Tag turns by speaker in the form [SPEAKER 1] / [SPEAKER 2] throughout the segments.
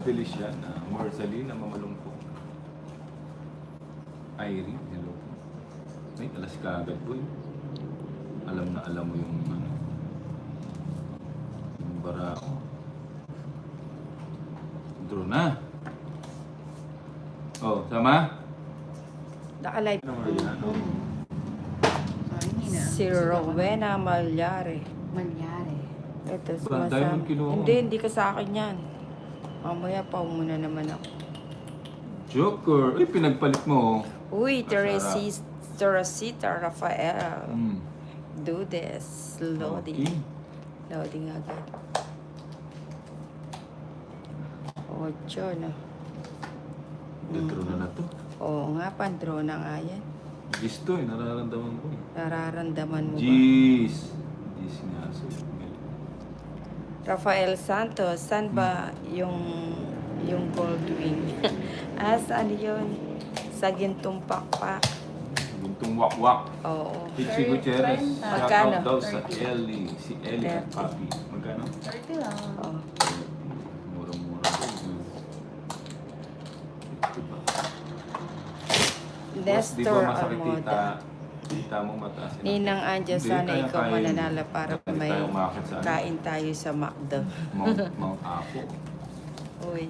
[SPEAKER 1] Feliciana, Marcelina Mamalungko. Irene, hello po. Ay, alas ka agad po. Alam na alam mo yung ano. Yung barako. Draw na. Oh, sama?
[SPEAKER 2] Nakalive.
[SPEAKER 1] Ano Mariano?
[SPEAKER 2] Si Rowena Malyari. Ito,
[SPEAKER 1] Ba, diamond kinuha mo?
[SPEAKER 2] Hindi ka sa akin yan. Mamaya pa muna naman ako.
[SPEAKER 1] Joker. Ay, pinagpalit mo.
[SPEAKER 2] Uy,
[SPEAKER 1] Masarap.
[SPEAKER 2] Teresita Rafael.
[SPEAKER 1] Mm.
[SPEAKER 2] Do this. Loading.
[SPEAKER 1] Okay.
[SPEAKER 2] Loading agad. Ocho na.
[SPEAKER 1] Detro na to.
[SPEAKER 2] Oo nga, pandro na nga yan.
[SPEAKER 1] Gis to eh, nararamdaman ko eh.
[SPEAKER 2] Nararamdaman mo ba?
[SPEAKER 1] Gis. Gis nga. So,
[SPEAKER 2] Rafael Santos, saan ba yung gold wing? Saan yun? Sa Gintong Pakpak.
[SPEAKER 1] Guntong wak-wak.
[SPEAKER 2] Oo.
[SPEAKER 1] Pichi Gutierrez.
[SPEAKER 2] Magkano?
[SPEAKER 1] Shoutout daw sa Ellie. Si Ellie at
[SPEAKER 2] 30.
[SPEAKER 1] Papi. Magkano?
[SPEAKER 3] 30 lang.
[SPEAKER 2] Oo.
[SPEAKER 1] Mura-mura po. Diba? Boss, di
[SPEAKER 2] Nestor
[SPEAKER 1] ba masakit
[SPEAKER 2] Almoda.
[SPEAKER 1] tita mo mataas?
[SPEAKER 2] Ninang Anja,
[SPEAKER 1] Hindi,
[SPEAKER 2] sana
[SPEAKER 1] kaya
[SPEAKER 2] ikaw
[SPEAKER 1] kaya-
[SPEAKER 2] mananala para
[SPEAKER 1] kaya
[SPEAKER 2] may
[SPEAKER 1] tayo umakit sa ano?
[SPEAKER 2] kain tayo sa McDo.
[SPEAKER 1] Mount Apo.
[SPEAKER 2] Uy,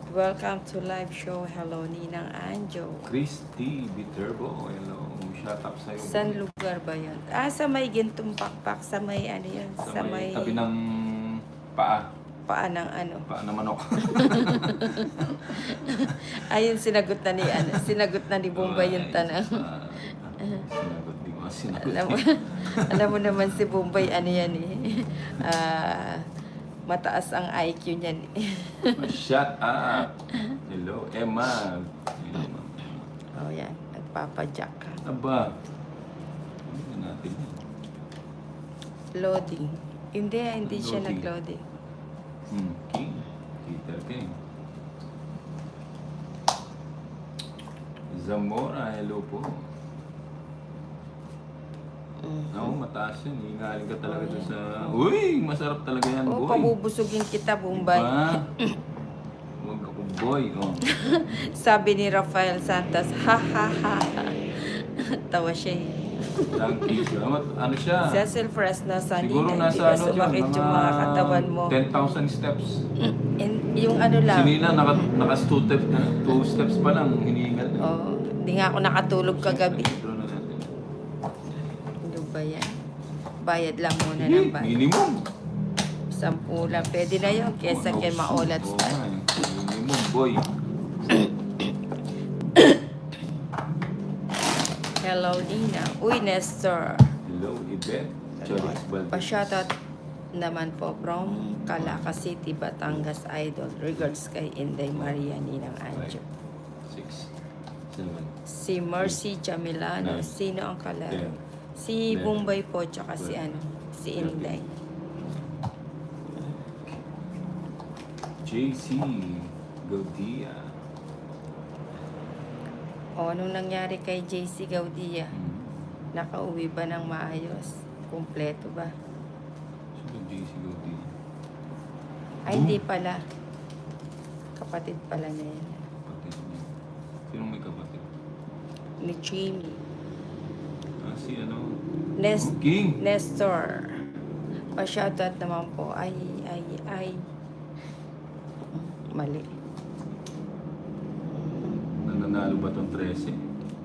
[SPEAKER 2] welcome to live show. Hello, Ninang Anjo.
[SPEAKER 1] Christy Viterbo. Hello. Shout out sa'yo.
[SPEAKER 2] Saan lugar ba yun? Sa may Gintong Pakpak. Sa may ano yun?
[SPEAKER 1] Sa may tabi ng paa.
[SPEAKER 2] Paa ng ano.
[SPEAKER 1] Paa ng manok.
[SPEAKER 2] Ayun, sinagot na ni Bombay yung tanong.
[SPEAKER 1] Sinagot, di ko sinagot.
[SPEAKER 2] Alam mo naman si Bombay, ano yan eh. Mataas ang IQ niyan eh.
[SPEAKER 1] Shut up. Hello, Emma. Hello, ma'am.
[SPEAKER 2] Oh, yan. Nagpapadyak ka.
[SPEAKER 1] Aba. Ano natin yan?
[SPEAKER 2] Loading. Hindi siya
[SPEAKER 1] Loading.
[SPEAKER 2] nag-loading.
[SPEAKER 1] King. Peter King. Zamora, hello po. Oo, mataas yan. Hingaling ka talaga doon sa... Uy, masarap talaga yan,
[SPEAKER 2] Oh,
[SPEAKER 1] boy.
[SPEAKER 2] pabubusugin kita, Bombay.
[SPEAKER 1] Diba? Huwag ako, boy. Oh.
[SPEAKER 2] Sabi ni Rafael Santos, ha ha ha. Tawa siya eh.
[SPEAKER 1] Thank you. Salamat. Ano siya?
[SPEAKER 2] Cecil Fresno,
[SPEAKER 1] Siguro
[SPEAKER 2] Sanina,
[SPEAKER 1] nasa
[SPEAKER 2] hindi ka
[SPEAKER 1] ano dyan,
[SPEAKER 2] sumakit yung mga katawan mo.
[SPEAKER 1] 10,000 steps.
[SPEAKER 2] Yung ano lang.
[SPEAKER 1] Si Nina, naka 2 steps pa lang, hinihingal na.
[SPEAKER 2] Oh, hindi nga ako nakatulog kagabi.
[SPEAKER 1] Draw na natin.
[SPEAKER 2] Ano ba yan? Bayad lang muna ng bayad.
[SPEAKER 1] Minimum.
[SPEAKER 2] 10 lang. Pwede na yun. Kesa kay maulat
[SPEAKER 1] Oo
[SPEAKER 2] sa...
[SPEAKER 1] nga eh. Minimum, boy.
[SPEAKER 2] Hello, Nina. Uy, Nestor.
[SPEAKER 1] Hello, Yvette. Cholix Valdez.
[SPEAKER 2] Pa-shoutout naman po from Calaca City, Batangas Idol. Regards kay Inday Maria Ninang Anjo.
[SPEAKER 1] 6, 7,
[SPEAKER 2] Si Mercy Jamilano.
[SPEAKER 1] Nice.
[SPEAKER 2] Sino ang kalaro?
[SPEAKER 1] Ten.
[SPEAKER 2] Si
[SPEAKER 1] Ten.
[SPEAKER 2] Bombay po, tsaka si
[SPEAKER 1] Ten.
[SPEAKER 2] si Inday.
[SPEAKER 1] JC Gaudia.
[SPEAKER 2] O, anong nangyari kay JC Gaudia? Nakauwi ba ng maayos? Kumpleto ba?
[SPEAKER 1] Sino JC Gaudia?
[SPEAKER 2] Ay, hindi pala. Kapatid pala niya yan.
[SPEAKER 1] Kapatid niya. Sinong may kapatid?
[SPEAKER 2] Ni Jamie.
[SPEAKER 1] Si ano?
[SPEAKER 2] King.
[SPEAKER 1] King.
[SPEAKER 2] Nestor. Pa-shoutout naman po. Ay. Mali.
[SPEAKER 1] Nananalo ba tong 13?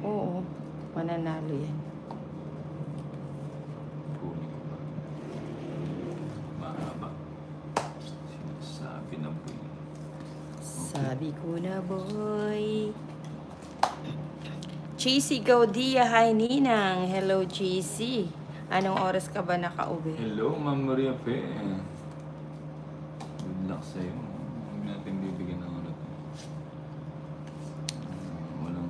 [SPEAKER 2] Oo. Mananalo yan.
[SPEAKER 1] Kunin ko ba? Mahaba. Sinasabi na po yun.
[SPEAKER 2] Sabi ko na, boy. Cheesy Gaudia. Hi, Ninang. Hello, Cheesy. Anong oras ka ba nakauwi?
[SPEAKER 1] Hello, Ma'am Maria Pe. Good luck sa'yo. Huwag natin bibigyan ng ano to. Walang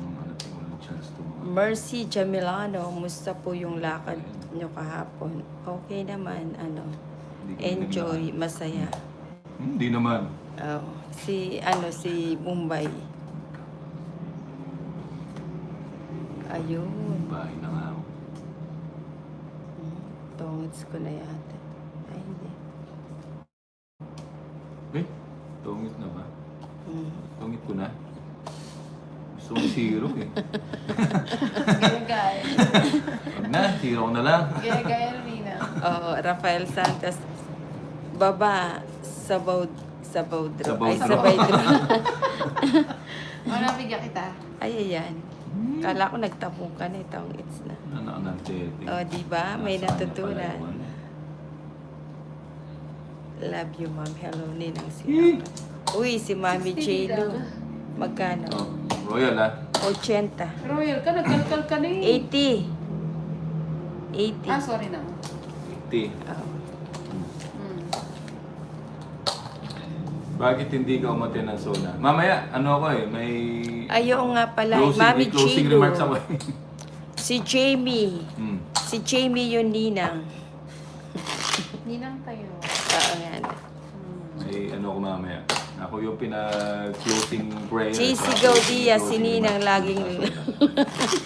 [SPEAKER 1] chance to mga...
[SPEAKER 2] Mercy Jamilano. Musta po yung lakad nyo kahapon? Okay naman.
[SPEAKER 1] Hindi ko
[SPEAKER 2] Enjoy.
[SPEAKER 1] naglaan.
[SPEAKER 2] Masaya.
[SPEAKER 1] Hindi naman.
[SPEAKER 2] Oh, si Bombay. Ayun.
[SPEAKER 1] Bahay na nga ako.
[SPEAKER 2] Tongits ko na yata. Ay, hindi.
[SPEAKER 1] Eh, tungit na ba?
[SPEAKER 2] Mm.
[SPEAKER 1] Tungit ko na. Gusto kong zero eh.
[SPEAKER 3] Gaya-gaya.
[SPEAKER 1] Wag na, zero ko na lang.
[SPEAKER 3] Gaya-gaya Rina.
[SPEAKER 2] Oo, Rafael Santos. Baba, Sabaw Drop. Ay,
[SPEAKER 1] Sabaw
[SPEAKER 2] Sabay
[SPEAKER 1] Drop.
[SPEAKER 2] Drop.
[SPEAKER 3] O, nabigyan kita.
[SPEAKER 2] Ay, ayan. Kala ko nagtapong ka na itong it's na.
[SPEAKER 1] Anak ng tete.
[SPEAKER 2] O, di ba? May
[SPEAKER 1] Nasa kanya
[SPEAKER 2] natutunan.
[SPEAKER 1] pala yun.
[SPEAKER 2] Love you, ma'am. Hello, Ninang
[SPEAKER 1] Eh.
[SPEAKER 2] Sina. Uy, si Mami
[SPEAKER 3] 60
[SPEAKER 2] J-Lo.
[SPEAKER 3] lang.
[SPEAKER 2] Magkano?
[SPEAKER 1] Oh, Royal ah.
[SPEAKER 2] 80.
[SPEAKER 3] Royal ka, nagkalkal ka na eh.
[SPEAKER 2] 80. 80.
[SPEAKER 3] Ah, sorry na.
[SPEAKER 1] 80.
[SPEAKER 2] Oh.
[SPEAKER 3] Hmm.
[SPEAKER 1] Bakit hindi ka umate ng sauna? Mamaya, ano ako eh, may
[SPEAKER 2] Ayaw nga pala.
[SPEAKER 1] may
[SPEAKER 2] Mami
[SPEAKER 1] closing
[SPEAKER 2] J-Lo.
[SPEAKER 1] remarks ako eh.
[SPEAKER 2] Si Jamie.
[SPEAKER 1] Hmm.
[SPEAKER 2] Si Jamie yung ninang.
[SPEAKER 3] Ninang tayo.
[SPEAKER 2] Oo nga.
[SPEAKER 1] May ano ko mamaya. Ako yung pinag-closing prayer.
[SPEAKER 2] JC
[SPEAKER 1] Tapos
[SPEAKER 2] Gaudia,
[SPEAKER 1] closing
[SPEAKER 2] si Ninang
[SPEAKER 1] remarks.
[SPEAKER 2] laging...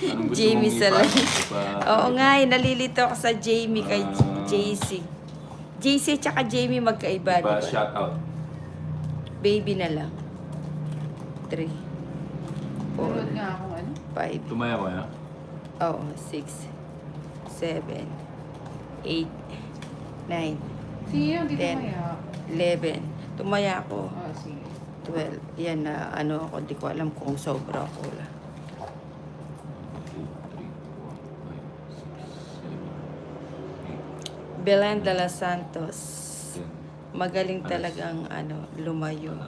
[SPEAKER 1] Anong gusto
[SPEAKER 2] Jamie
[SPEAKER 1] mong
[SPEAKER 2] Salan.
[SPEAKER 1] ipa-
[SPEAKER 2] Oo nga, nalilito ako sa Jamie kay
[SPEAKER 1] Ah.
[SPEAKER 2] JC. JC tsaka Jamie magkaiba, di ba?
[SPEAKER 1] Shout out.
[SPEAKER 2] Baby na lang. 3, 4,
[SPEAKER 3] Tulad nga akong ano.
[SPEAKER 2] 5,
[SPEAKER 1] Tumaya ko ya.
[SPEAKER 2] oh, 6, 7, 8, 9,
[SPEAKER 3] Siya, hindi
[SPEAKER 2] 10.
[SPEAKER 3] tumaya.
[SPEAKER 2] 11. Tumaya ako.
[SPEAKER 3] Oh, sige.
[SPEAKER 2] 12. Yan na, ano ako, di ko alam kung sobra ako wala.
[SPEAKER 1] 2, 3, 4, 5, 6, 7, 8,
[SPEAKER 2] Belen de los Santos.
[SPEAKER 1] 10.
[SPEAKER 2] Magaling talagang, ano, lumayo.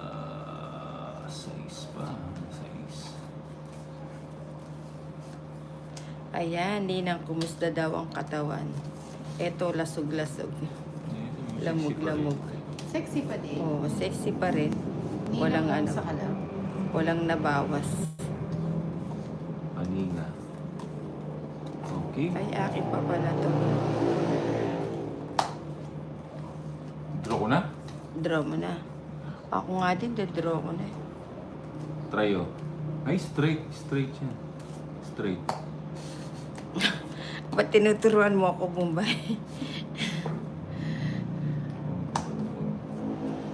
[SPEAKER 1] 6 pa. 6.
[SPEAKER 2] Ayan, Ninang, kumusta daw ang katawan? Eto, lasog-lasog. Lamog-lamog.
[SPEAKER 3] Sexy pa din.
[SPEAKER 2] Oo, sexy pa rin.
[SPEAKER 3] Ninang,
[SPEAKER 2] Walang ano,
[SPEAKER 3] kamusta ka lang?
[SPEAKER 2] walang nabawas.
[SPEAKER 1] Kanina. Okay.
[SPEAKER 2] Ay, akin pa pala to.
[SPEAKER 1] Draw ko na.
[SPEAKER 2] Draw mo na. Ako nga din, draw ko na.
[SPEAKER 1] Try oh. Ay, straight. Straight yan. Straight.
[SPEAKER 2] Ba't tinuturuan mo ako, Bombay?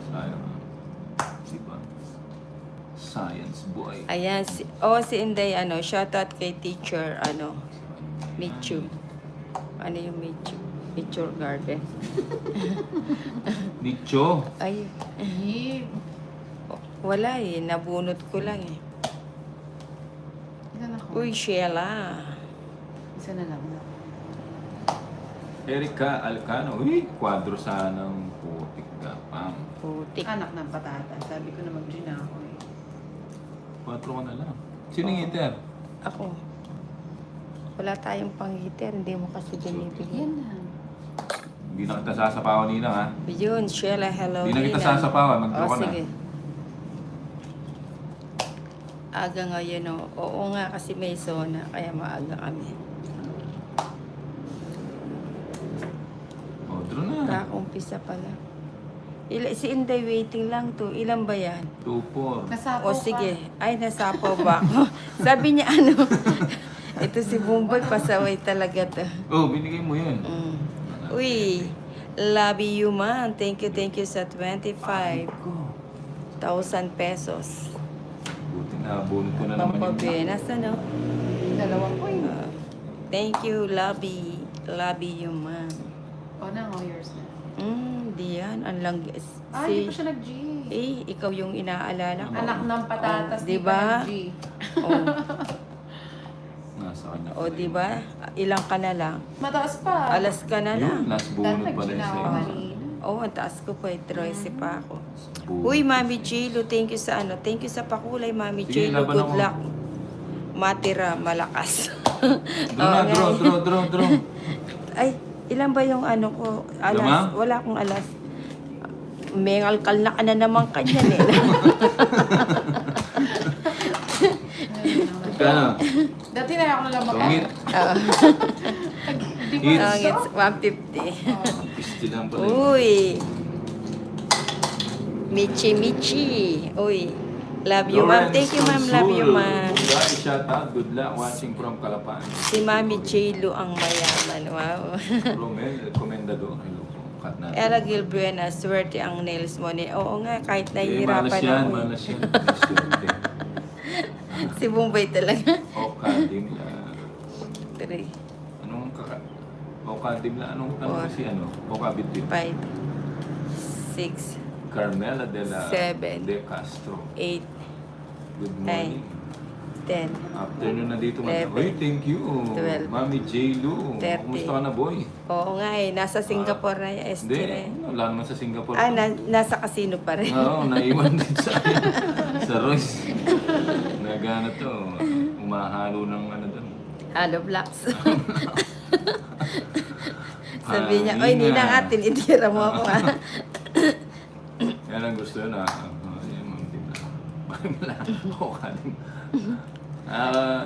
[SPEAKER 1] Sayang. Diba? Science boy.
[SPEAKER 2] Ayan, si Inday, ano, shoutout kay teacher, ano, Michu. Ano yung Michu? Michu Garden.
[SPEAKER 1] Nicho.
[SPEAKER 2] Ay,
[SPEAKER 3] Eh,
[SPEAKER 2] wala eh, nabunot ko lang eh.
[SPEAKER 3] ilan ako?
[SPEAKER 2] Uy, Sheila.
[SPEAKER 3] Isa na lang.
[SPEAKER 1] Erika Alcano. Uy, kwadro sanang putik ka. Pam.
[SPEAKER 2] Putik.
[SPEAKER 3] Anak ng patata. Sabi ko na mag-gin ako eh.
[SPEAKER 1] Kwadro ka na lang. Sino yung iter?
[SPEAKER 2] Ako. Wala tayong pang-heater, hindi mo kasi binibigyan.
[SPEAKER 3] Yan lang.
[SPEAKER 1] Hindi na kita sasapawan nila ha.
[SPEAKER 2] Yun, Sheila, hello.
[SPEAKER 1] Hindi na kita
[SPEAKER 2] Nina.
[SPEAKER 1] sasapawan. Mag-draw
[SPEAKER 2] O,
[SPEAKER 1] ka na.
[SPEAKER 2] sige. Aga ngayon, o. Oo nga, kasi may zona, kaya maaga kami.
[SPEAKER 1] Oh, draw na.
[SPEAKER 2] Kaka-umpisa pala. Si Inday waiting lang to. Ilan ba yan?
[SPEAKER 1] 2-4.
[SPEAKER 3] Nasapaw
[SPEAKER 2] O sige. Ay, nasapaw ba ako? Sabi niya ano? Ito si Bombay, pasaway talaga to.
[SPEAKER 1] Oh, binigay mo yun.
[SPEAKER 2] Mm. Uy, love you man. Thank you sa 25,000 pesos.
[SPEAKER 1] Buti na, bunot ko na naman yung...
[SPEAKER 2] Pampabenas, ano?
[SPEAKER 3] Dalawang coin.
[SPEAKER 2] Thank you, love you man.
[SPEAKER 3] O na, all yours na.
[SPEAKER 2] Di yan. Ang lang...
[SPEAKER 3] Ah, hindi pa siya nag-G.
[SPEAKER 2] ikaw yung inaalala ko.
[SPEAKER 3] Anak ng patatas,
[SPEAKER 2] Oh,
[SPEAKER 3] di
[SPEAKER 2] diba?
[SPEAKER 3] pa nag-G.
[SPEAKER 2] Oh.
[SPEAKER 1] Nasa kanya.
[SPEAKER 2] O, di ba? Ilang ka na lang?
[SPEAKER 3] Mataas pa.
[SPEAKER 2] Alas ka na
[SPEAKER 1] Yun,
[SPEAKER 2] lang.
[SPEAKER 1] last bunot pala yun
[SPEAKER 3] Nag-G na ako
[SPEAKER 1] sa'yo.
[SPEAKER 3] kanina.
[SPEAKER 2] Oo, ang taas ko pa. 13 pa ako.
[SPEAKER 1] Bunot.
[SPEAKER 2] Uy, Mami Chilo, thank you sa ano. Thank you sa pakulay, Mami
[SPEAKER 1] Sige,
[SPEAKER 2] Chilo.
[SPEAKER 1] laban
[SPEAKER 2] Good
[SPEAKER 1] ako.
[SPEAKER 2] luck. Matira, malakas.
[SPEAKER 1] Draw na,
[SPEAKER 2] Oo,
[SPEAKER 1] draw.
[SPEAKER 2] Ay, ilan ba yung ano ko? Alas.
[SPEAKER 1] Lama?
[SPEAKER 2] Wala akong alas. May alkal na ka na naman kanya eh.
[SPEAKER 1] Kano?
[SPEAKER 3] Dati na ako nalang
[SPEAKER 1] Sungit.
[SPEAKER 3] Di ba?
[SPEAKER 1] Hits.
[SPEAKER 2] Ang it's 150.
[SPEAKER 1] Pisti lang pala yun.
[SPEAKER 2] Uy. Michi. Uy. Love you, ma'am. Thank you, ma'am. Love you, ma'am.
[SPEAKER 1] Guys, shout out. Good luck watching from Calapan.
[SPEAKER 2] Si Mami Chilo ang mayaman. Wow.
[SPEAKER 1] Romel, Comendador. Hello po. cut natin.
[SPEAKER 2] Ella Gilbuena, swerte ang nails mo ni. Oo nga, kahit
[SPEAKER 1] Malas
[SPEAKER 2] nahihirapan
[SPEAKER 1] yan,
[SPEAKER 2] ako. eh.
[SPEAKER 1] malas yan. May swerte.
[SPEAKER 2] Si Bombay talaga.
[SPEAKER 1] Okadimla.
[SPEAKER 2] 3,
[SPEAKER 1] Anong kaka... Okadimla, anong tanong
[SPEAKER 2] Four.
[SPEAKER 1] si ano? Okabitbit.
[SPEAKER 2] 5, 6,
[SPEAKER 1] Carmela de la
[SPEAKER 2] Seven.
[SPEAKER 1] De Castro.
[SPEAKER 2] 8,
[SPEAKER 1] Good morning.
[SPEAKER 2] 10.
[SPEAKER 1] Afternoon na dito.
[SPEAKER 2] Eleven.
[SPEAKER 1] Uy, thank you.
[SPEAKER 2] 12.
[SPEAKER 1] Mami J. Lu.
[SPEAKER 2] 30.
[SPEAKER 1] Kumusta ka na, boy?
[SPEAKER 2] Oo nga eh, nasa Singapore na yung
[SPEAKER 1] Hindi,
[SPEAKER 2] Esther eh.
[SPEAKER 1] wala naman sa Singapore.
[SPEAKER 2] Ah, nasa casino pa rin.
[SPEAKER 1] Oo, naiwan din sa sa Royce. Nagana to. Umahalo ng ano doon.
[SPEAKER 2] Halo Blacks. Sabi niya,
[SPEAKER 1] Ah,
[SPEAKER 2] oy,
[SPEAKER 1] Nina."
[SPEAKER 2] ninang atin, itira mo ako ah.
[SPEAKER 1] Yan ang gusto yun ah. Yan, Ma'am Tim. Wala. Oka din.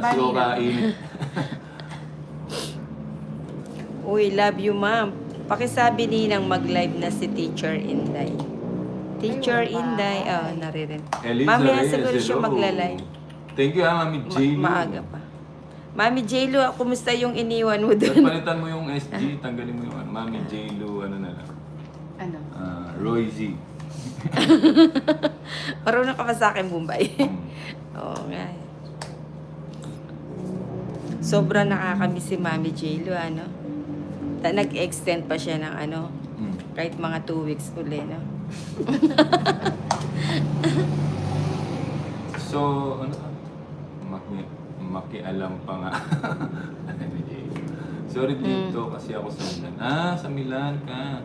[SPEAKER 1] Si Oka init.
[SPEAKER 2] Uy, love you ma'am. Pakisabi ninang mag-live na si Teacher Inday. Teacher
[SPEAKER 3] Ay, wow.
[SPEAKER 2] Inday, naririnig.
[SPEAKER 1] Eliza
[SPEAKER 2] Mamaya
[SPEAKER 1] Reyes,
[SPEAKER 2] siguro siya
[SPEAKER 1] hello.
[SPEAKER 2] magla-live.
[SPEAKER 1] Thank you Mami J. Lu.
[SPEAKER 2] Maaga pa. Mami J-Lo, kumusta yung iniwan mo
[SPEAKER 1] At
[SPEAKER 2] dun?
[SPEAKER 1] palitan mo yung SG, tanggalin mo yung ano, Mami J. Lu, ano na lang.
[SPEAKER 3] Ano?
[SPEAKER 1] Roy Z.
[SPEAKER 2] Marunong ka pa sa akin, Bombay.
[SPEAKER 1] Hmm.
[SPEAKER 2] Oo nga. eh. Sobrang nakakamiss si Mami J-Lo, ano? Nag-extend pa siya ng ano,
[SPEAKER 1] Hmm.
[SPEAKER 2] kahit mga 2 weeks uli, no?
[SPEAKER 1] So, ano ka? Makialam pa nga. Sorry dito kasi ako sa Milan. Sa Milan ka.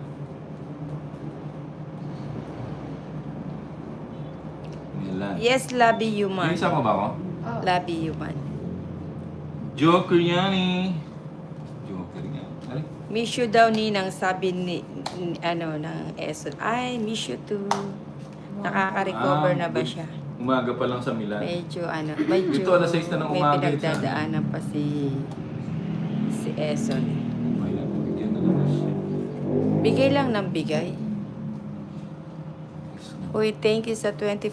[SPEAKER 1] Milan.
[SPEAKER 2] Yes, love you, man.
[SPEAKER 1] May isa pa ba ako?
[SPEAKER 3] Oh.
[SPEAKER 2] Love you, man.
[SPEAKER 1] Joker yan eh. Joker yan. Ay,
[SPEAKER 2] Miss you daw, Ninang, sabi ng Eson. Ay, miss you too. Nakaka-recover na ba
[SPEAKER 1] good.
[SPEAKER 2] siya?
[SPEAKER 1] Umaga pa lang sa Milan.
[SPEAKER 2] Medyo,
[SPEAKER 1] Ito, alas 6 na ng
[SPEAKER 2] may
[SPEAKER 1] umaga,
[SPEAKER 2] pinagdadaanan pa si Eson.
[SPEAKER 1] Ayan, bigyan na naman siya.
[SPEAKER 2] Bigay lang ng bigay.
[SPEAKER 1] Yes, nga.
[SPEAKER 2] Uy, thank you sa 25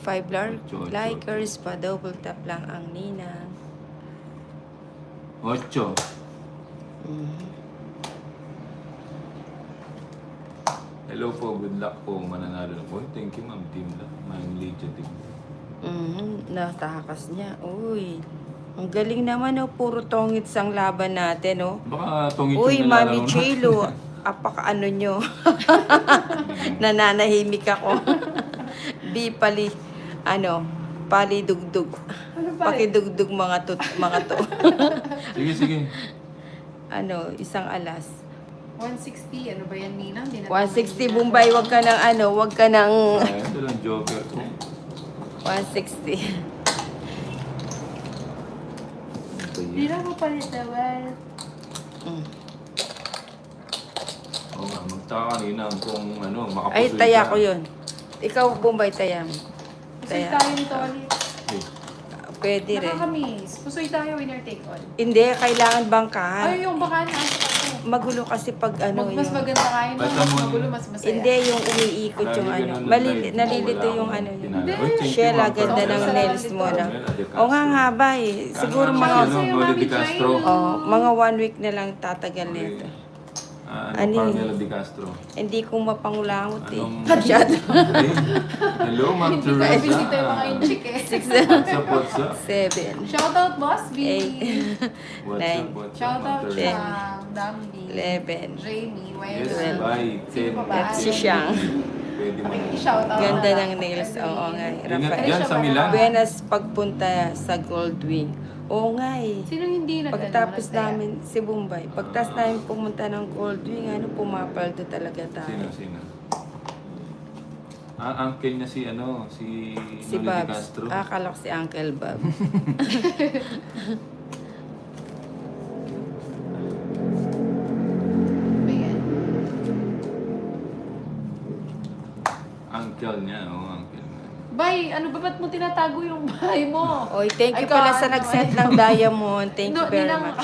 [SPEAKER 1] Ocho.
[SPEAKER 2] likers pa. Double tap lang ang Ninang.
[SPEAKER 1] 8. Hello po, good luck po. Mananalo na po. Thank you, Ma'am Tim. Ma'am Lydia Tim.
[SPEAKER 2] Natakas niya. Uy, ang galing naman, oh. Puro tongits ang laban natin, oh.
[SPEAKER 1] Baka tungit
[SPEAKER 2] Uy,
[SPEAKER 1] yung
[SPEAKER 2] Mami
[SPEAKER 1] nalalaro na.
[SPEAKER 2] J-Lo, apaka-ano nyo. Nananahimik ako. Palidugdug.
[SPEAKER 3] Ano ba?
[SPEAKER 2] Pakidugdug mga to.
[SPEAKER 1] Sige, sige.
[SPEAKER 2] Isang alas.
[SPEAKER 3] 160, ano ba yan, Ninang?
[SPEAKER 2] 160 Bombay, wag ka ng
[SPEAKER 1] Ito lang, Joker ko.
[SPEAKER 2] 160.
[SPEAKER 3] Hindi na mo palitawan.
[SPEAKER 1] Oo nga, magtaka kanina kung makapusoy
[SPEAKER 2] Ay, taya
[SPEAKER 1] ka.
[SPEAKER 2] ko yun. Ikaw, Bombay, taya mo.
[SPEAKER 3] Pusoy
[SPEAKER 2] Taya.
[SPEAKER 3] tayo nito ulit.
[SPEAKER 1] Eh,
[SPEAKER 2] Pwede rin.
[SPEAKER 3] Nakakamiss. Pusoy tayo, winner take all.
[SPEAKER 2] Hindi, kailangan bangkahan.
[SPEAKER 3] Ay, yung baka na ako.
[SPEAKER 2] Magulo kasi pag
[SPEAKER 3] Mas
[SPEAKER 2] yung...
[SPEAKER 3] maganda kayo, no?
[SPEAKER 1] Basta
[SPEAKER 3] Mas
[SPEAKER 1] mo-
[SPEAKER 3] magulo, mas masaya.
[SPEAKER 2] Hindi, yung umiikot yung
[SPEAKER 1] lagi
[SPEAKER 2] ano.
[SPEAKER 1] ganun ang live.
[SPEAKER 2] Nalilito
[SPEAKER 1] Wala
[SPEAKER 2] yung
[SPEAKER 1] akong
[SPEAKER 2] ano yun.
[SPEAKER 1] pinala.
[SPEAKER 3] Hindi.
[SPEAKER 1] Uy, thank you,
[SPEAKER 2] Shell,
[SPEAKER 1] Ma'am
[SPEAKER 2] ganda
[SPEAKER 1] Carmela.
[SPEAKER 2] ng nails mo na.
[SPEAKER 1] Carmela de
[SPEAKER 2] O nga
[SPEAKER 1] Castro.
[SPEAKER 2] haba eh. Siguro
[SPEAKER 1] Ano
[SPEAKER 2] mga...
[SPEAKER 1] naman si,
[SPEAKER 3] Sa'yo,
[SPEAKER 1] Noli
[SPEAKER 3] Mami
[SPEAKER 1] de Castro.
[SPEAKER 3] Joy.
[SPEAKER 2] Mga 1 week na lang tatagal nito. Ano yun?
[SPEAKER 1] Carmela de Castro.
[SPEAKER 2] Hindi ko mapangulangot eh.
[SPEAKER 1] Anong-
[SPEAKER 2] Masyado.
[SPEAKER 1] Hey, hello, Ma'am
[SPEAKER 3] Hindi ka
[SPEAKER 1] Teresa.
[SPEAKER 3] bisita yung mga inchik eh.
[SPEAKER 2] 6,
[SPEAKER 1] What's up, what's up?
[SPEAKER 2] 7,
[SPEAKER 3] Shoutout, Boss B.
[SPEAKER 2] 8,
[SPEAKER 1] What's
[SPEAKER 2] Nine.
[SPEAKER 1] up, what's up, Ma'am
[SPEAKER 3] Shoutout
[SPEAKER 1] Teresa?
[SPEAKER 3] siya. Dambi.
[SPEAKER 2] 11.
[SPEAKER 3] Jamie.
[SPEAKER 1] Yes,
[SPEAKER 3] Wendy.
[SPEAKER 1] bye.
[SPEAKER 3] Sino pa ba?
[SPEAKER 2] At si Siyang.
[SPEAKER 1] Pwede mo.
[SPEAKER 3] Shoutout.
[SPEAKER 2] Ganda ng nails. Oo nga.
[SPEAKER 1] Ingat
[SPEAKER 2] Rafael.
[SPEAKER 1] dyan sa Milan.
[SPEAKER 2] Buenas pagpunta sa Goldwing. Oo nga eh.
[SPEAKER 3] Sino hindi nag
[SPEAKER 2] Pagtapos
[SPEAKER 3] nagtaya?
[SPEAKER 2] namin si Bombay, pagtapos namin pumunta ng Goldwing, pumapaldo talaga tayo.
[SPEAKER 1] Sino? Uncle niya si
[SPEAKER 2] Si
[SPEAKER 1] Noli de
[SPEAKER 2] Babs.
[SPEAKER 1] Castro.
[SPEAKER 2] Akala ko si Uncle Bob.
[SPEAKER 3] Ayan.
[SPEAKER 1] Uncle niya, uncle niya.
[SPEAKER 3] Bay, ano ba ba't mo tinatago yung bahay mo?
[SPEAKER 2] Oy, thank you
[SPEAKER 3] Ay,
[SPEAKER 2] pala sa
[SPEAKER 3] ano,
[SPEAKER 2] nag-send ng diamond. Thank you very
[SPEAKER 3] Ninang,
[SPEAKER 2] much.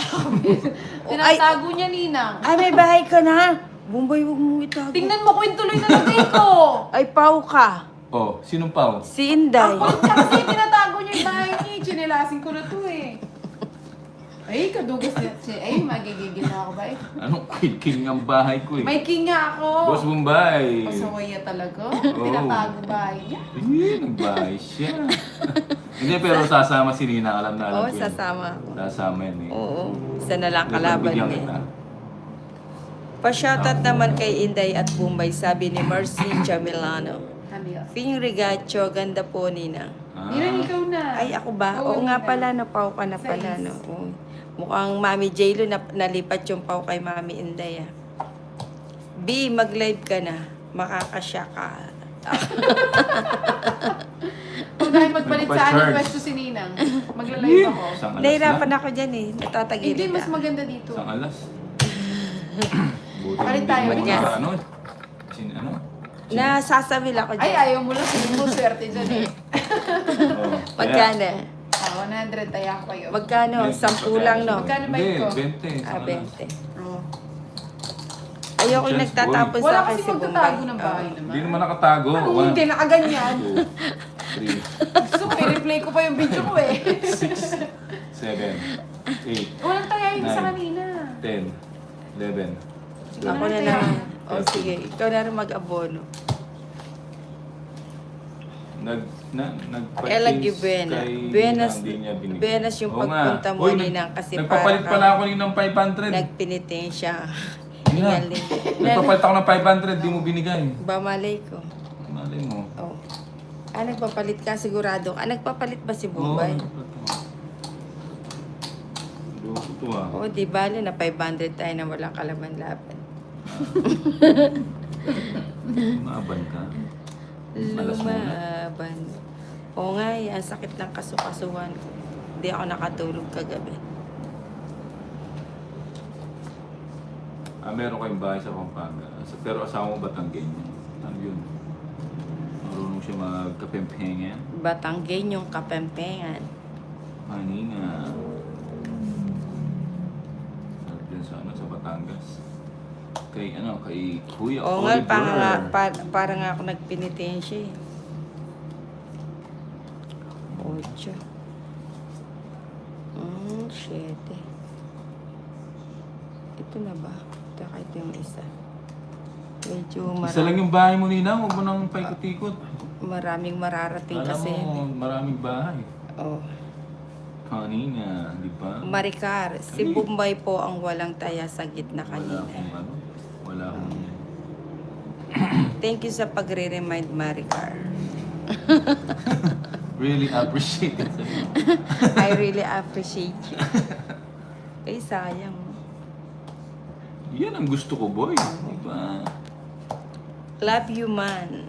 [SPEAKER 3] tinatago niya, Ninang.
[SPEAKER 2] Ay, may bahay ka na. Bombay, huwag mo itago.
[SPEAKER 3] Tingnan mo ko yung tuloy na lagay ko.
[SPEAKER 2] Ay, pau ka.
[SPEAKER 1] Oh, sinong pao?
[SPEAKER 2] Si Inday.
[SPEAKER 3] Ang point niya kasi tinatago niya yung bahay niya. Chinelasin ko na to eh. Ay, kadugas niya. Ay, magigigil na ako ba eh?
[SPEAKER 1] Anong king ang bahay ko eh?
[SPEAKER 3] May king nga ako.
[SPEAKER 1] Boss Bombay.
[SPEAKER 3] Pasawaya talaga. Tinatago bahay niya.
[SPEAKER 1] Nagbahay siya. Hindi, pero sasama si Nina. Alam na alam
[SPEAKER 2] Oo,
[SPEAKER 1] ko yun.
[SPEAKER 2] sasama ako.
[SPEAKER 1] Sasama yan eh.
[SPEAKER 2] Oo, isa na lang kalaban
[SPEAKER 1] Bigyan
[SPEAKER 2] niya.
[SPEAKER 1] kita.
[SPEAKER 2] Pa-shoutout naman kay Inday at Bombay, sabi ni Mercy Jamilano.
[SPEAKER 3] Sabi ko.
[SPEAKER 2] Fing Rigacho, ganda po Nina.
[SPEAKER 3] Ninang, ikaw na.
[SPEAKER 2] Ay, ako ba? Oo nga pala, napau ka na pala. No? Oo. Mukhang Mami J-Lo nalipat yung pau kay Mami Inday. Ah. B, mag-live ka na. Makakasya ka.
[SPEAKER 3] Kung dahil magpalit sa
[SPEAKER 1] Nagpa-charge.
[SPEAKER 3] anong pwesto si Ninang, magla-live ako.
[SPEAKER 1] Isang alas
[SPEAKER 2] Nahirapan
[SPEAKER 1] na.
[SPEAKER 2] ako dyan eh. Natatagilid
[SPEAKER 3] Hindi, mas
[SPEAKER 2] ah.
[SPEAKER 3] maganda dito.
[SPEAKER 1] Isang alas. Buti
[SPEAKER 3] Palit
[SPEAKER 1] hindi
[SPEAKER 3] tayo,
[SPEAKER 1] mo
[SPEAKER 2] palit
[SPEAKER 1] na
[SPEAKER 2] tayo.
[SPEAKER 1] ano.
[SPEAKER 2] Nasasabil ako
[SPEAKER 3] Ay,
[SPEAKER 2] dyan.
[SPEAKER 3] ayaw mo lang. Hindi mo swerte dyan eh.
[SPEAKER 1] Oh,
[SPEAKER 2] Magkano?
[SPEAKER 3] 100 tayo ako kayo.
[SPEAKER 2] Magkano? 10 lang, no?
[SPEAKER 3] Magkano ba
[SPEAKER 1] Hindi,
[SPEAKER 3] ito?
[SPEAKER 1] 20.
[SPEAKER 2] Ah,
[SPEAKER 1] isang alas.
[SPEAKER 2] 20.
[SPEAKER 3] Oh.
[SPEAKER 2] Ayoko yung
[SPEAKER 1] Chance,
[SPEAKER 2] nagtatapon
[SPEAKER 3] Wala
[SPEAKER 2] sa akin
[SPEAKER 3] kasi
[SPEAKER 2] si Bombay.
[SPEAKER 3] magtatago ng bahay naman.
[SPEAKER 1] Hindi naman nakatago.
[SPEAKER 3] Ano hindi, nakaganyan.
[SPEAKER 1] 2, 3,
[SPEAKER 3] Gusto ko, i-replay ko pa yung video ko eh.
[SPEAKER 1] 6, 7, 8,
[SPEAKER 3] Walang tayayin sa
[SPEAKER 1] Nine.
[SPEAKER 3] kanina.
[SPEAKER 1] 10, 11,
[SPEAKER 2] Ako na naman. O sige, ikaw na rin mag-abono.
[SPEAKER 1] nagpa-change
[SPEAKER 2] Elagi Buena.
[SPEAKER 1] kay
[SPEAKER 2] Buenas,
[SPEAKER 1] hindi niya binigay.
[SPEAKER 2] Buenas yung
[SPEAKER 1] Oo nga.
[SPEAKER 2] pagpunta mo
[SPEAKER 1] Uy,
[SPEAKER 2] Ninang kasi
[SPEAKER 1] nagpapalit
[SPEAKER 2] para
[SPEAKER 1] pala ako ng 500.
[SPEAKER 2] nagpinitin siya.
[SPEAKER 1] Yun na.
[SPEAKER 2] Ingaling.
[SPEAKER 1] Nagpapalit ako ng 500, di mo binigay.
[SPEAKER 2] Bamalay ko.
[SPEAKER 1] Malay mo.
[SPEAKER 2] Oh. Ah, nagpapalit ka sigurado. Ah, nagpapalit ba si Bombay?
[SPEAKER 1] Ito ah.
[SPEAKER 2] Oo, di bale na 500 tayo na walang kalaban-laban.
[SPEAKER 1] Maaban ka. Malas muna.
[SPEAKER 2] Lumaban. Oo nga, eh, ang sakit ng kasukasuhan ko. Hindi ako nakatulog kagabi.
[SPEAKER 1] Meron kayong bahay sa Pampanga. Pero asawa mo Batanggen. Ano yun? Marunong siya magkapempengan.
[SPEAKER 2] Batanggen yung kapempengan.
[SPEAKER 1] Manina. Sarap dyan sa ano, sa Batangas. Kay Kuya
[SPEAKER 2] Oo nga,
[SPEAKER 1] Oliver.
[SPEAKER 2] parang ako nagpinitin siya eh. 8. 7. Ito na ba? Ito yung isa. Medyo
[SPEAKER 1] Isa lang yung bahay mo, Nina. Huwag mo nang paikot-ikot.
[SPEAKER 2] maraming mararating
[SPEAKER 1] Alam
[SPEAKER 2] kasi.
[SPEAKER 1] mo, maraming bahay.
[SPEAKER 2] Oh.
[SPEAKER 1] Kanina, di ba?
[SPEAKER 2] Maricar, si Bombay po ang walang taya sa gitna
[SPEAKER 1] Wala
[SPEAKER 2] kanina.
[SPEAKER 1] akong ano. Wala akong...
[SPEAKER 2] Thank you sa pagre-remind, Maricar.
[SPEAKER 1] Really appreciate it.
[SPEAKER 2] I really appreciate you. Ay, sayang.
[SPEAKER 1] Yan ang gusto ko, boy. Di ba?
[SPEAKER 2] Love you, man.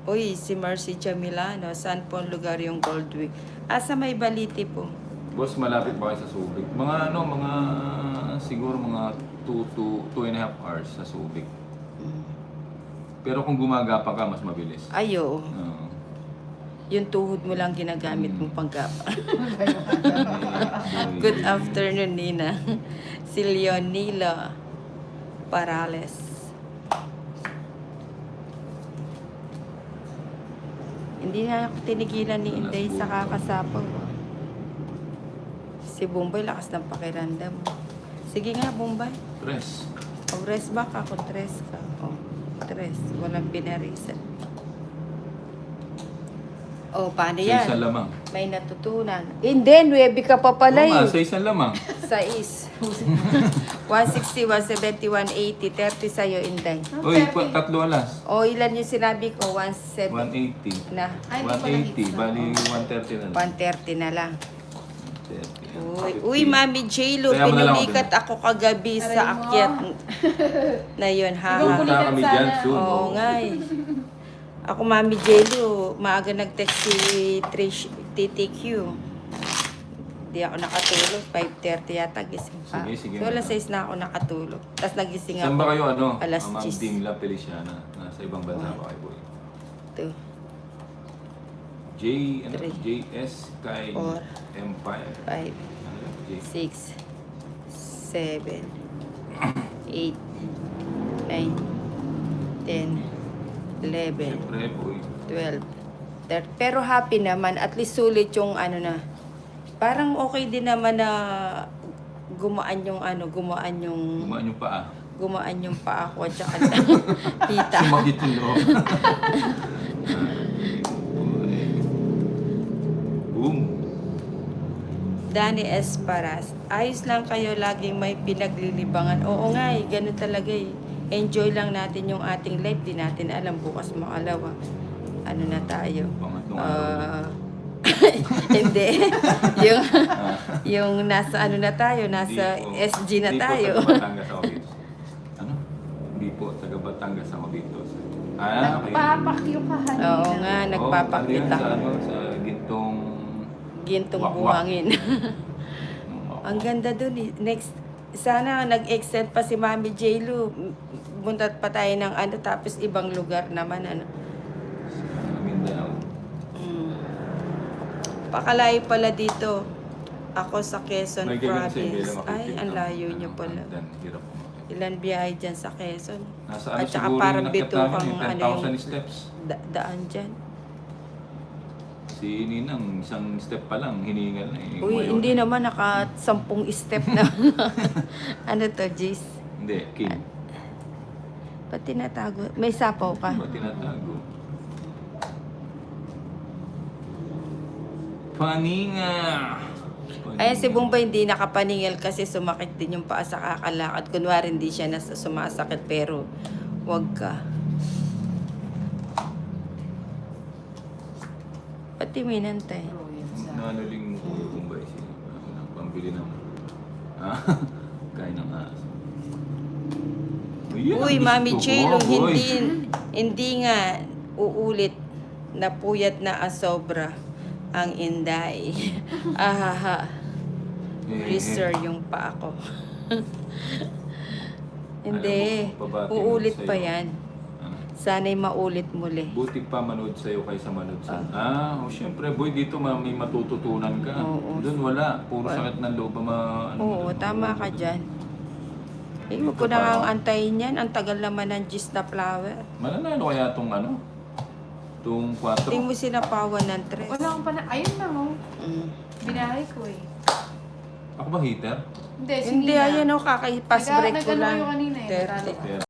[SPEAKER 2] Uy, si Mercy Jamilano. Saan po ang lugar yung Gold Week? Sa may Baliti po.
[SPEAKER 1] Boss, malapit ba kayo sa Subic? Siguro mga 2 to 2.5 hours sa Subic. Pero kung gumagapa ka, mas mabilis.
[SPEAKER 2] Ayo,
[SPEAKER 1] Oo.
[SPEAKER 2] yung tuhod mo lang ginagamit mong panggapa.
[SPEAKER 1] Boy.
[SPEAKER 2] Good afternoon, Nina. Si Leonila Parales. Hindi na ako tinigilan ni Inday sa kakasapaw. Si Bombay, lakas ng pakiramdam. Sige nga, Bombay.
[SPEAKER 1] Tres.
[SPEAKER 2] O, rest back ako, tres ka. O, tres. Walang pinarisan. O, paano
[SPEAKER 1] Sa
[SPEAKER 2] yan?
[SPEAKER 1] isang lamang.
[SPEAKER 2] May natutunan. Hindi, 9 ka pa pala
[SPEAKER 1] Oo nga,
[SPEAKER 2] eh.
[SPEAKER 1] sa isang lamang.
[SPEAKER 2] 6. 160, 170, 180. 30 sa'yo, Inday.
[SPEAKER 1] Uy, 3 alas.
[SPEAKER 2] O, ilan yung sinabi ko? 170
[SPEAKER 1] 180.
[SPEAKER 2] na.
[SPEAKER 3] Ay, hindi pala
[SPEAKER 1] 180.
[SPEAKER 3] hits,
[SPEAKER 1] Bali, 130 na lang.
[SPEAKER 2] 130 na lang.
[SPEAKER 1] 130.
[SPEAKER 2] Uy, Mami J-Lo,
[SPEAKER 1] Kaya mo na lang ako
[SPEAKER 2] pinulikat ako kagabi
[SPEAKER 3] Aray
[SPEAKER 2] sa
[SPEAKER 3] mo.
[SPEAKER 2] akyat na yun, ha?
[SPEAKER 3] Ikaw
[SPEAKER 1] Punta
[SPEAKER 3] Kulikat
[SPEAKER 1] kami
[SPEAKER 3] sana.
[SPEAKER 1] dyan soon.
[SPEAKER 2] Oo nga eh. Ako, Mami J-Lo, maaga nag-text si Trish TTQ. Hindi ako nakatulog. 5:30 yata gising pa.
[SPEAKER 1] Sige, sige
[SPEAKER 2] So,
[SPEAKER 1] na.
[SPEAKER 2] alas 6 na ako nakatulog. Tapos nagising
[SPEAKER 1] Saan
[SPEAKER 2] ako.
[SPEAKER 1] ba kayo,
[SPEAKER 2] Alas
[SPEAKER 1] Ma'am
[SPEAKER 2] 10.
[SPEAKER 1] Dingla Feliciana? Nasa ibang bansa ba kayo, boy?
[SPEAKER 2] Ito. Three.
[SPEAKER 1] JS kay
[SPEAKER 2] Four.
[SPEAKER 1] Empire.
[SPEAKER 2] 5,
[SPEAKER 1] Ano yun? J.
[SPEAKER 2] 6, 7, 8, 9, 10, 11,
[SPEAKER 1] Siyempre, boy.
[SPEAKER 2] 12, 13. Pero happy naman. At least sulit yung ano na. Parang okay din naman na gumaan yung ano,
[SPEAKER 1] Gumaan yung paa.
[SPEAKER 2] gumaan yung paa ko at saka tita.
[SPEAKER 1] Sumakit yung loob. Boom.
[SPEAKER 2] Danny Esparas, ayos lang kayo, laging may pinaglilibangan. Oo nga eh, ganun talaga eh. Enjoy lang natin yung ating life, di natin alam bukas makalawa. Ano na tayo?
[SPEAKER 1] Pangatlong araw.
[SPEAKER 2] Hindi. yung nasa ano na tayo, nasa
[SPEAKER 1] Hindi po.
[SPEAKER 2] SG na
[SPEAKER 1] Hindi po,
[SPEAKER 2] tayo.
[SPEAKER 1] taga Batangas ako dito. Ano? Hindi po, taga Batangas ako dito. Ah, okay.
[SPEAKER 3] Nagpapakyo ka kanina.
[SPEAKER 2] Oo nga, nagpapakita.
[SPEAKER 1] Sa, ano, sa gintong...
[SPEAKER 2] Gintong
[SPEAKER 1] Wakwak.
[SPEAKER 2] buhangin. Ang ganda dun eh. Next, sana nag-extend pa si Mami J-Lu. Buntat pa tayo ng ano, tapos ibang lugar naman. Ano.
[SPEAKER 1] Sa Mindanao.
[SPEAKER 2] Pakalayo pala dito. Ako sa Quezon
[SPEAKER 1] May ganun sa
[SPEAKER 2] Province.
[SPEAKER 1] Ibela
[SPEAKER 2] Ay,
[SPEAKER 1] makikita.
[SPEAKER 2] ang layo niyo pala.
[SPEAKER 1] Dan, hirap pumakit.
[SPEAKER 2] Ilan biyahe dyan sa Quezon?
[SPEAKER 1] Nasa
[SPEAKER 2] At
[SPEAKER 1] ano
[SPEAKER 2] saka
[SPEAKER 1] siguro
[SPEAKER 2] parang
[SPEAKER 1] yung nakit
[SPEAKER 2] bitukang
[SPEAKER 1] namin,
[SPEAKER 2] ano
[SPEAKER 1] 10,000
[SPEAKER 2] yung
[SPEAKER 1] steps.
[SPEAKER 2] daan dyan.
[SPEAKER 1] Si Ninang, isang step pa lang, hiningal na eh.
[SPEAKER 2] Uy,
[SPEAKER 1] Ngayon,
[SPEAKER 2] hindi naman naka 10 step na. Ano to, Jis?
[SPEAKER 1] Hindi, King.
[SPEAKER 2] Ba't tinatago? May sapaw ka?
[SPEAKER 1] Ba't tinatago? Paninga!
[SPEAKER 2] Ayan, si Bombay hindi nakapaningil kasi sumakit din yung paa sa kakalakad. Kunwari hindi siya sumasakit pero wag ka. Pati minantay.
[SPEAKER 1] Nanuling mo kung Bombay siya. Pambili ng... Kain ng aso. Yan ang
[SPEAKER 2] Uy,
[SPEAKER 1] gusto
[SPEAKER 2] Mami
[SPEAKER 1] ko,
[SPEAKER 2] Chelo,
[SPEAKER 1] boy.
[SPEAKER 2] hindi nga uulit na puyat na asobra ang Inday. Ahaha. Freezer yung paa ko. Hindi.
[SPEAKER 1] Alam mo, babati
[SPEAKER 2] Uulit
[SPEAKER 1] sa'yo.
[SPEAKER 2] pa yan.
[SPEAKER 1] Ano?
[SPEAKER 2] Sana'y maulit muli.
[SPEAKER 1] Buti pa manood sa'yo kaysa manood sa... Siyempre, boy, dito may matututunan ka.
[SPEAKER 2] Oo.
[SPEAKER 1] Doon wala. Puro sakit ng loob.
[SPEAKER 2] Oo, tama ka dyan. Eh, huwag ko na nga antayin yan. Ang tagal naman ng gist na flower.
[SPEAKER 1] Mananalo kaya itong ano? Itong 4?
[SPEAKER 2] Tingin mo sinapawan ng tres.
[SPEAKER 3] Wala akong ayun lang oh.
[SPEAKER 2] Mm.
[SPEAKER 3] Binahay ko eh.
[SPEAKER 1] Ako ba heater?
[SPEAKER 3] Hindi,
[SPEAKER 2] Hindi, ayan o, kakahipas break ko
[SPEAKER 3] Nag-ano
[SPEAKER 2] lang.
[SPEAKER 3] kayo kanina eh.
[SPEAKER 2] 30.
[SPEAKER 1] Kaya